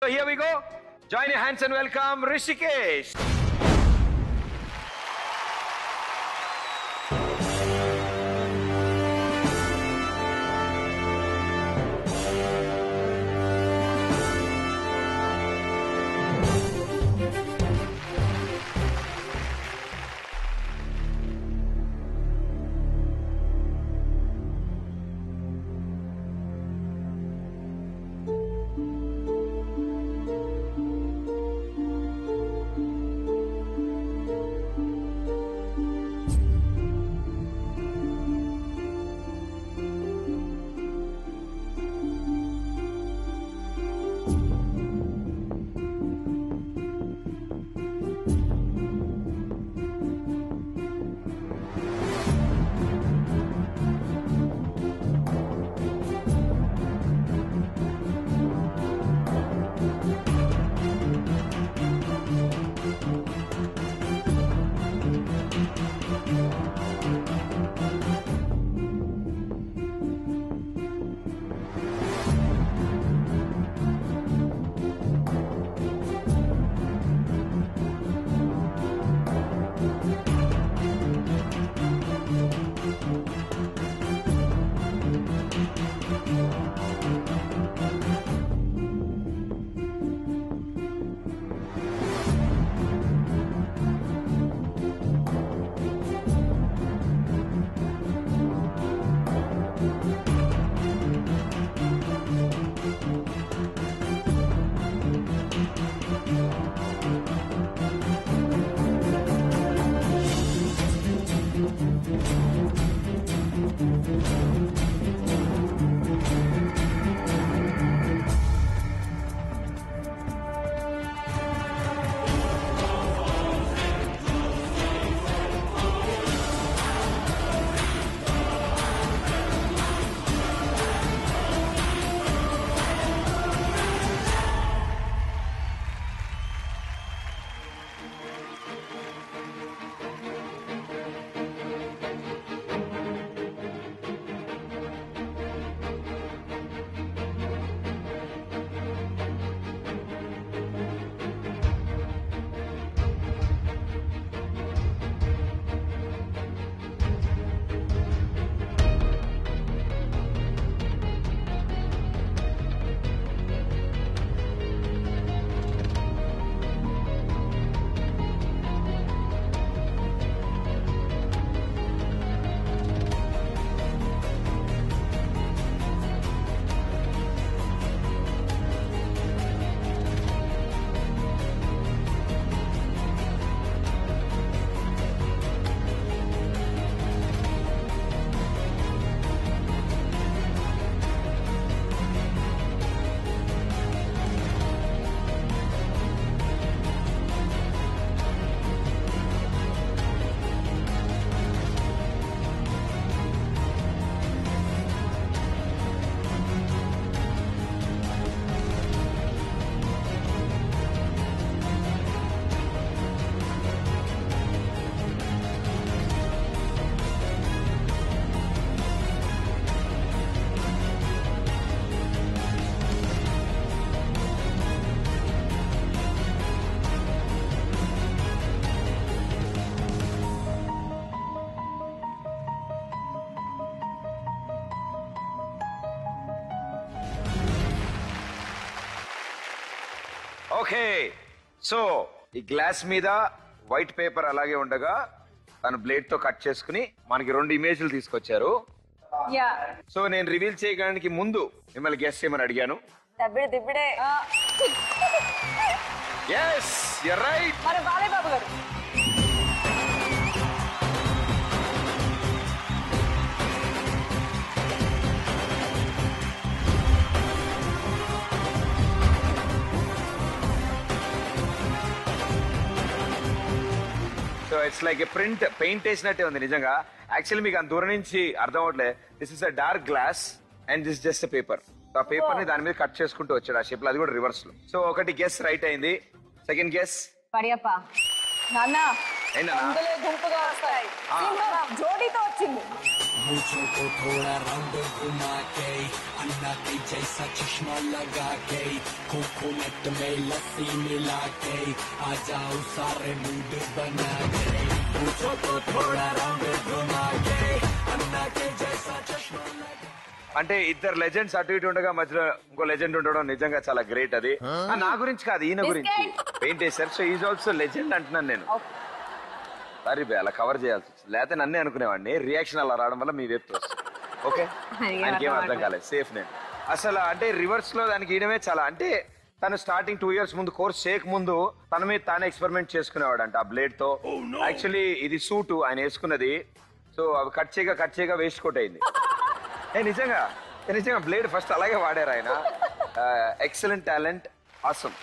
So here we go. Join your hands and welcome Rishikesh. Okay so ఈ glass మీద white paper అలాగే ఉండగా తను బ్లేడ్ తో కట్ చేసుకుని మనకి 2 ఇమేజ్లు తీసుకొచ్చారు. సో నేను రివీల్ చేయడానికి ముందు మిమ్మల్ని గెస్ చేయమని అడిగాను. yes you're right మరి Balayya Babu garu so it's like a paint వేసినట్టే ఉంది నిజంగా. యాక్చువల్లీ మీకు అంత దూరం నుంచి అర్థం అవట్లే. This is a dark glass and this just paper. ఆ పేపర్ ని దాని మీద కట్ చేసుకుంటూ వచ్చాడు ఆ షేప్ లో, అది కూడా రివర్స్ లో. సో ఒకటి గెస్ రైట్ అయింది. సెకండ్ గెస్ పడియప్ప నాన్న గుంపుగా వస్తాయి జోడీతో వచ్చింది. मूछों को थोड़ा राउंड घुमा के अन्ना के जैसा चश्मा लगा के कोकोनट में लस्सी मिला के आ जाओ सारे मूड बना के मूछों को थोड़ा राउंड घुमा के अन्ना के जैसा चश्मा लगा అంటే ఇద్దరు లెజెండ్స్ అటు ఇటు ఉండగా మధ్యలో ఇంకో లెజెండ్ ఉండడం నిజంగా చాలా గ్రేట్ అది. నా గురించి కాదు, ఈయన గురించి పెయింట్ వేశారు. సో ఈజ్ ఆల్సో లెజెండ్ అంటున్నాను నేను. సారీ బే, అలా కవర్ చేయాల్సి వచ్చింది, లేకపోతే నన్నే అనుకునేవాడిని. రియాక్షన్ అలా రావడం వల్ల మీ వైపు వస్తుంది. ఓకే, ఆయనకి ఏం అర్థం కాలేదు, సేఫ్ నేను. అసలు అంటే రివర్స్ లో దానికి ఇయడమే చాలా, అంటే తను స్టార్టింగ్ 2 years ముందు కోర్స్ చేయక ముందు తన మీద తానే ఎక్స్పెరిమెంట్ చేసుకునేవాడు అంట ఆ బ్లేడ్ తో. యాక్చువల్లీ ఇది సూటు ఆయన వేసుకున్నది. సో అవి కట్ చేయగా వేస్ట్ కోట్ అయింది. నిజంగా బ్లేడ్ ఫస్ట్ అలాగే వాడారు ఆయన. Excellent talent, awesome.